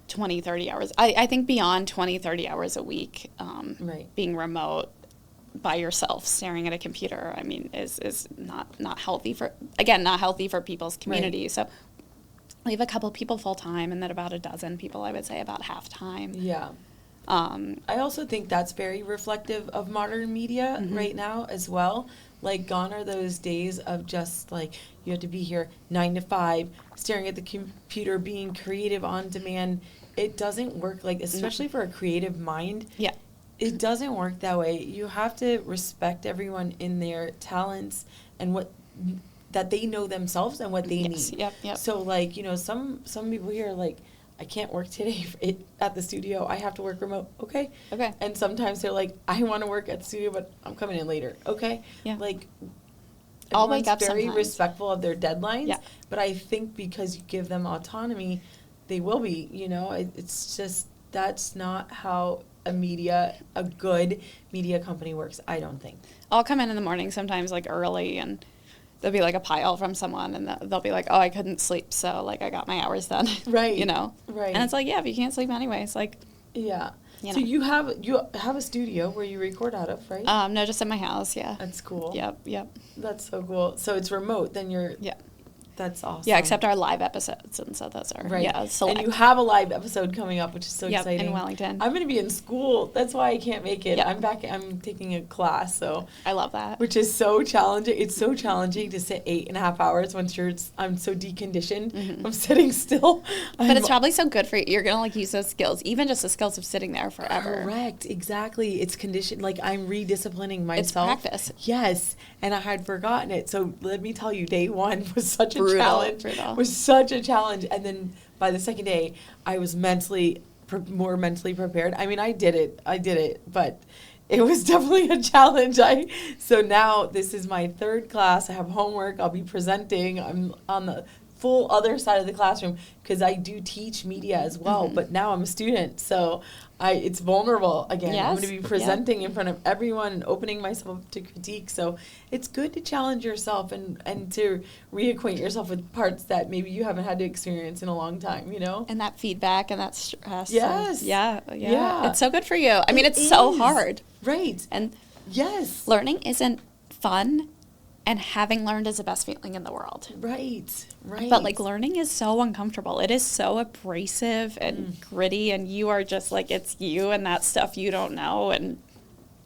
20, 30 hours. I think beyond 20, 30 hours a week, Right. being remote by yourself, staring at a computer, I mean, is not healthy not healthy for people's community. Right. So we have a couple people full-time, and then about a dozen people, I would say, about half-time. Yeah. I also think that's very reflective of modern media right now as well. Like, gone are those days of just, like, you have to be here 9 to 5, staring at the computer, being creative on demand. It doesn't work, like, especially for a creative mind. Yeah. It doesn't work that way. You have to respect everyone in their talents and that they know themselves and what they need. Yep. So, like, some people here are like, I can't work today at the studio. I have to work remote. Okay. And sometimes they're like, I want to work at the studio, but I'm coming in later. Okay. Yeah. Like, I'll wake up very sometimes. respectful of their deadlines. Yeah. But I think because you give them autonomy, they will be. It's just that's not how a good media company works. I don't think. I'll come in the morning sometimes, like, early, and there'll be, like, a pile from someone, and they'll be like, oh, I couldn't sleep, so, like, I got my hours done. Right. Right. And it's like, yeah, if you can't sleep anyway, it's like. Yeah. So you have a studio where you record out of, right? No, just at my house, yeah. That's cool. Yep. That's so cool. So it's remote, then you're. Yeah. That's awesome. Yeah, except our live episodes, and so those are, select. And you have a live episode coming up, which is so exciting. In Wellington. I'm going to be in school. That's why I can't make it. Yep. I'm taking a class, so. I love that. Which is so challenging. It's so challenging to sit 8.5 hours once I'm so deconditioned from sitting still. But it's probably so good for you. You're going to, like, use those skills, even just the skills of sitting there forever. Correct. Exactly. It's conditioned. Like, I'm redisciplining myself. It's practice. Yes. And I had forgotten it. So let me tell you, day one was such a challenge. Brutal. Was such a challenge. And then by the second day, I was more mentally prepared. I mean, I did it, but it was definitely a challenge. So now this is my third class. I have homework. I'll be presenting. I'm on the full other side of the classroom because I do teach media as well, but now I'm a student. So it's vulnerable again. Yes. I'm going to be presenting in front of everyone and opening myself up to critique. So it's good to challenge yourself and to reacquaint yourself with parts that maybe you haven't had to experience in a long time, And that feedback and that stress. Yes. Yeah. Yeah. It's so good for you. I mean, it's so hard. Right. And yes. Learning isn't fun, and having learned is the best feeling in the world. Right. But, like, learning is so uncomfortable. It is so abrasive and gritty, and you are just, like, it's you and that stuff you don't know. And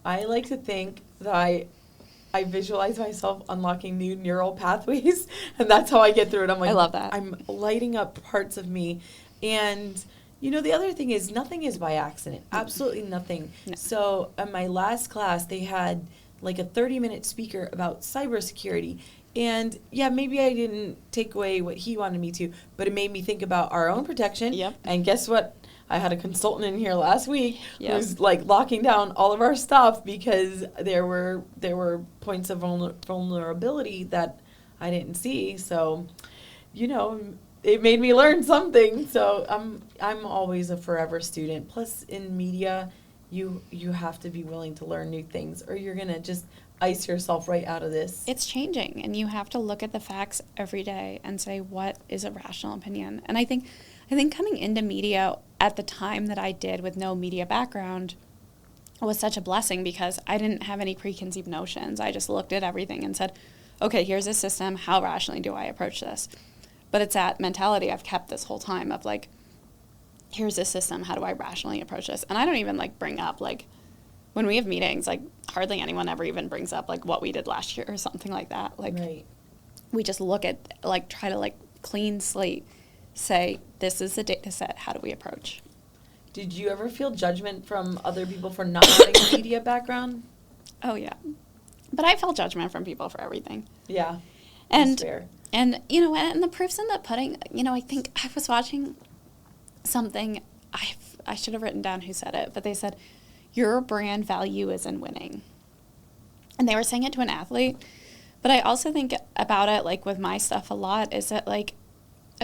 I like to think that I visualize myself unlocking new neural pathways, and that's how I get through it. I'm like, I love that. I'm lighting up parts of me. And, the other thing is nothing is by accident. Absolutely nothing. No. So in my last class, they had like a 30-minute speaker about cybersecurity. And yeah, maybe I didn't take away what he wanted me to, but it made me think about our own protection. Yep. And guess what? I had a consultant in here last week who was like locking down all of our stuff because there were points of vulnerability that I didn't see. So, it made me learn something. So I'm always a forever student. Plus in media, you have to be willing to learn new things or you're going to just ice yourself right out of this. It's changing, and you have to look at the facts every day and say, what is a rational opinion? And I think coming into media at the time that I did with no media background was such a blessing because I didn't have any preconceived notions. I just looked at everything and said, okay, here's a system. How rationally do I approach this? But it's that mentality I've kept this whole time of like, here's a system. How do I rationally approach this? And I don't even like bring up like when we have meetings, like hardly anyone ever even brings up like what we did last year or something like that. Like Right. we just look at like try to like clean slate, say this is the data set. How do we approach? Did you ever feel judgment from other people for not having a media background? Oh yeah, but I felt judgment from people for everything. Yeah. And That's fair. and you know, and the proof's in the pudding. You know, I think I was watching something. I should have written down who said it, but they said your brand value is in winning, and they were saying it to an athlete. But I also think about it like with my stuff a lot is that like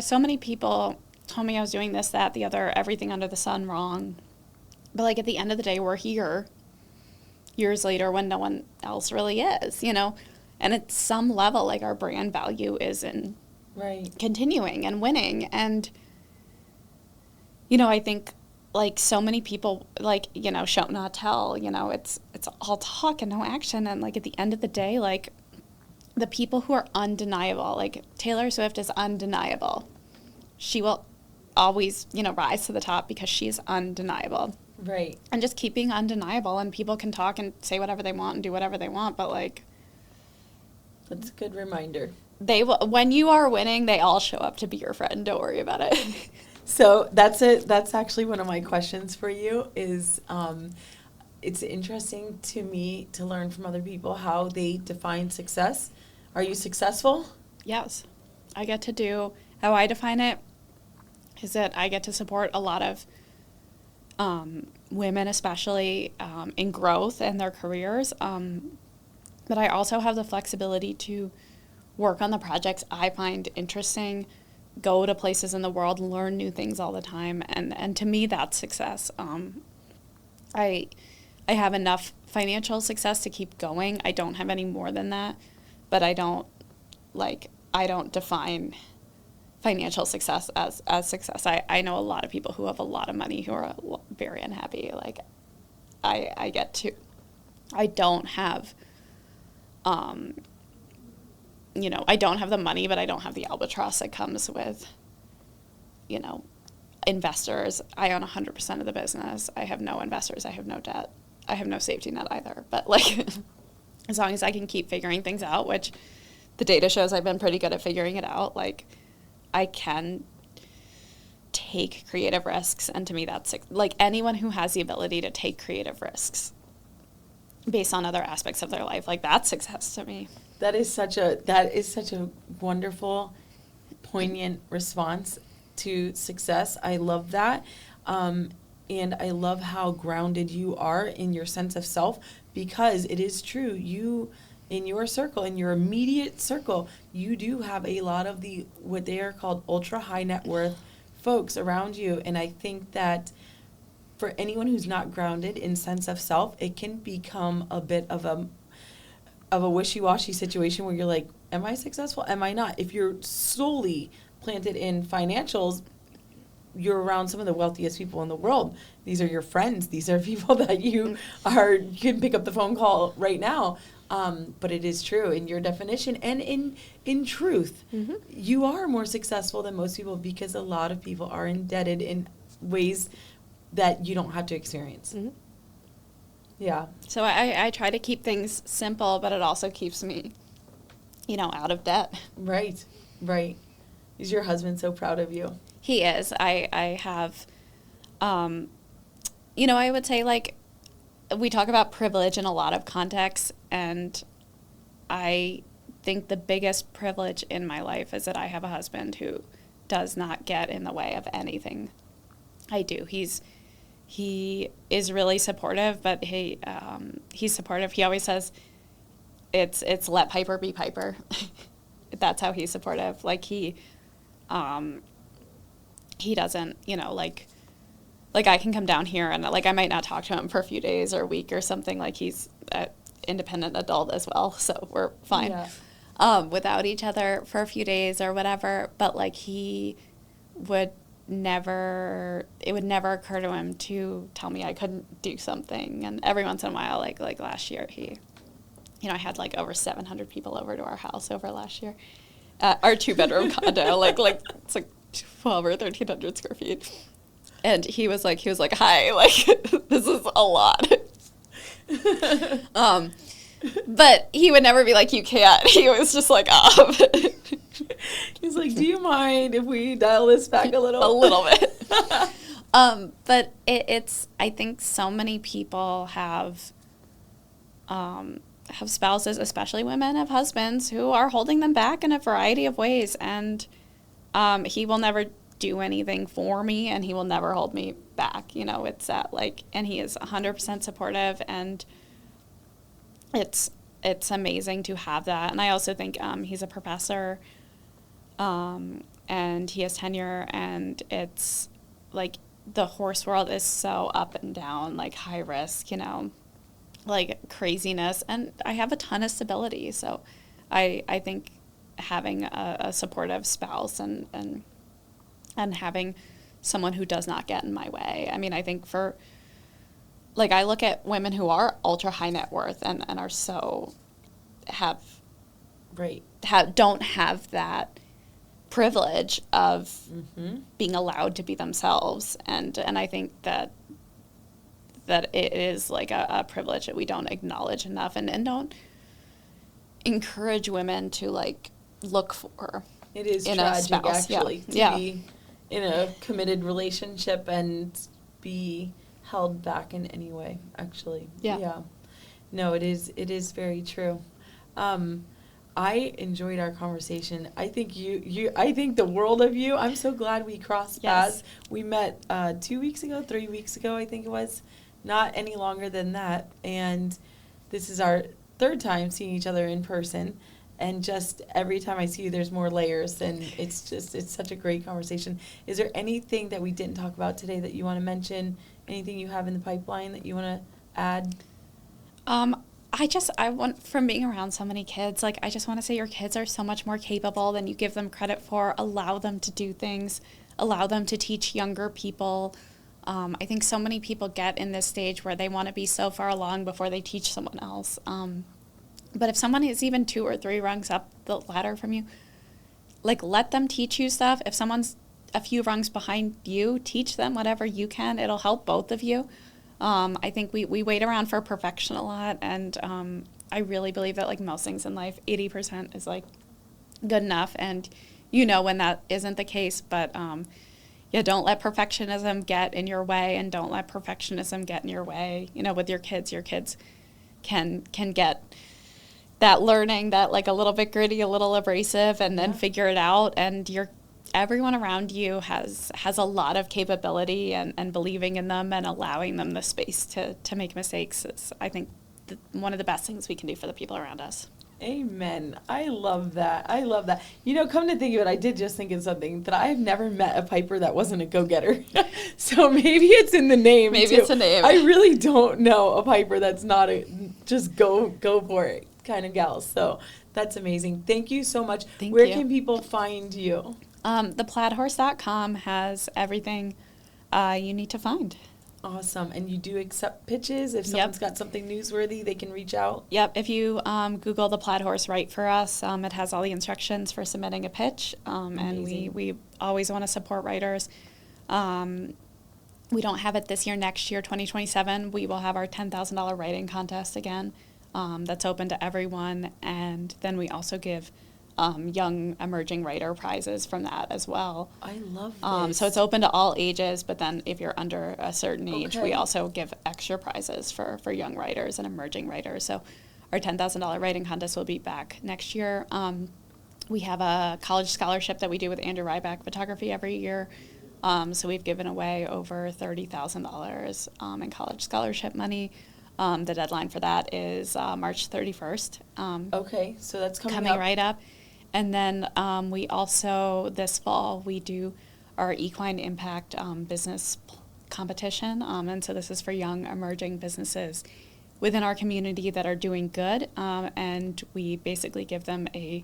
so many people told me I was doing this, that, the other, everything under the sun wrong. But like at the end of the day, we're here years later when no one else really is, you know? And at some level, like our brand value is in Right. continuing and winning. And, you know, I think like so many people like, you know, show not tell, you know, it's all talk and no action. And like at the end of the day, like the people who are undeniable, like Taylor Swift is undeniable. She will always, you know, rise to the top because she's undeniable. Right. And just keep being undeniable, and people can talk and say whatever they want and do whatever they want, but like That's a good reminder. they will, when you are winning, they all show up to be your friend. Don't worry about it. So that's it. That's actually one of my questions for you is it's interesting to me to learn from other people how they define success. Are you successful? Yes. I get to do, how I define it is that I get to support a lot of women, especially in growth and their careers. But I also have the flexibility to work on the projects I find interesting, go to places in the world, learn new things all the time. And to me, that's success. I have enough financial success to keep going. I don't have any more than that, but I don't define financial success as success. I know a lot of people who have a lot of money who are very unhappy. Like I don't have, you know, I don't have the money, but I don't have the albatross that comes with, you know, investors. I own 100% of the business. I have no investors. I have no debt. I have no safety net either. But like, as long as I can keep figuring things out, which the data shows I've been pretty good at figuring it out, like I can take creative risks. And to me, that's like anyone who has the ability to take creative risks based on other aspects of their life, like that's success to me. That is such a wonderful, poignant response to success. I love that. And I love how grounded you are in your sense of self, because it is true. You, in your circle, in your immediate circle, you do have a lot of the, what they are called ultra high net worth folks around you. And I think that for anyone who's not grounded in sense of self, it can become a bit of a wishy-washy situation where you're like, am I successful? Am I not? If you're solely planted in financials, you're around some of the wealthiest people in the world. These are your friends. These are people that you can pick up the phone call right now. But it is true in your definition and in truth, you are more successful than most people because a lot of people are indebted in ways that you don't have to experience. Yeah. So I try to keep things simple, but it also keeps me, you know, out of debt. Right. Is your husband so proud of you? He is. I have, you know, I would say like we talk about privilege in a lot of contexts, and I think the biggest privilege in my life is that I have a husband who does not get in the way of anything I do. He is really supportive, but he's supportive. He always says it's let Piper be Piper. That's how he's supportive. Like he doesn't, you know, like I can come down here and like I might not talk to him for a few days or a week or something. Like he's an independent adult as well, so we're fine without each other for a few days or whatever. But like it would never occur to him to tell me I couldn't do something. And every once in a while, like last year, he, you know, I had like over 700 people over to our house over last year. Our 2-bedroom condo, like it's like 12 or 1,300 square feet. And he was like, hi, like, this is a lot. But he would never be like, you can't. He was just like, He's like, do you mind if we dial this back a little? A little bit. But it's, I think so many people have spouses, especially women, have husbands who are holding them back in a variety of ways. And he will never do anything for me, and he will never hold me back. You know, it's that, like, and he is 100% supportive, and it's amazing to have that. And I also think he's a professor, and he has tenure, and it's like the horse world is so up and down, like high risk, you know, like craziness. And I have a ton of stability. So I think having a supportive spouse and having someone who does not get in my way. I mean, I think for, like, I look at women who are ultra high net worth and are so don't have that privilege of being allowed to be themselves. And I think that it is like a privilege that we don't acknowledge enough and don't encourage women to, like, look for. It is in tragic, a spouse. actually, to be in a committed relationship and be held back in any way, actually. Yeah. No, it is very true. I enjoyed our conversation. I think I think the world of you. I'm so glad we crossed paths. We met 3 weeks ago, I think it was. Not any longer than that. And this is our third time seeing each other in person. And just every time I see you, there's more layers. And it's such a great conversation. Is there anything that we didn't talk about today that you want to mention? Anything you have in the pipeline that you want to add? I want, from being around so many kids, like, I just want to say your kids are so much more capable than you give them credit for. Allow them to do things. Allow them to teach younger people. I think so many people get in this stage where they want to be so far along before they teach someone else. But if someone is even 2 or 3 rungs up the ladder from you, like, let them teach you stuff. If someone's a few rungs behind you, teach them whatever you can. It'll help both of you. I think we wait around for perfection a lot, and I really believe that, like most things in life, 80% is, like, good enough, and you know when that isn't the case, but don't let perfectionism get in your way, and don't let perfectionism get in your way. You know, with your kids can get that learning that, like, a little bit gritty, a little abrasive, and then figure it out, and everyone around you has a lot of capability, and believing in them and allowing them the space to make mistakes is, I think, one of the best things we can do for the people around us. Amen. I love that. You know, come to think of it, I did just think of something, that I've never met a Piper that wasn't a go-getter. So maybe it's in the name, Maybe too. it's a name. I really don't know a Piper that's not a just go for it kind of gal. So that's amazing. Thank you so much. Where can people find you? Theplaidhorse.com has everything you need to find. Awesome. And you do accept pitches? If someone's got something newsworthy, they can reach out? Yep. If you Google the Plaid Horse Write for Us, it has all the instructions for submitting a pitch. And we always want to support writers. We don't have it this year. Next year, 2027, we will have our $10,000 writing contest again. That's open to everyone. And then we also give young emerging writer prizes from that as well. I love this. So it's open to all ages, but then if you're under a certain age, we also give extra prizes for young writers and emerging writers. So our $10,000 writing contest will be back next year. We have a college scholarship that we do with Andrew Ryback Photography every year. So we've given away over $30,000 in college scholarship money. The deadline for that is March 31st. Okay, so that's coming up. Right up. And then we also, this fall, we do our Equine Impact business competition. And so this is for young emerging businesses within our community that are doing good. And we basically give them the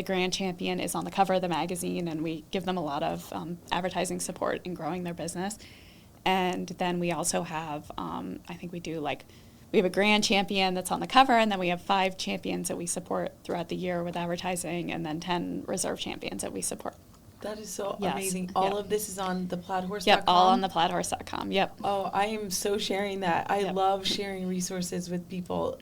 grand champion is on the cover of the magazine, and we give them a lot of advertising support in growing their business. And then we also have, I think we have a grand champion that's on the cover, and then we have 5 champions that we support throughout the year with advertising, and then 10 reserve champions that we support. That is so Yes. amazing. All of this is on the plaidhorse.com? Yep, all on the plaidhorse.com. Yep. Oh, I am so sharing that. I Yep. love sharing resources with people.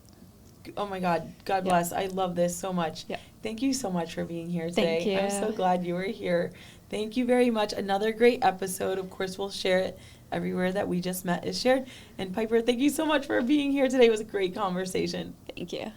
Oh my God. God Yep. bless. I love this so much. Yep. Thank you so much for being here today. Thank you. I'm so glad you were here. Thank you very much. Another great episode. Of course, we'll share it everywhere that We Just Met is shared. And Piper, thank you so much for being here today. It was a great conversation. Thank you.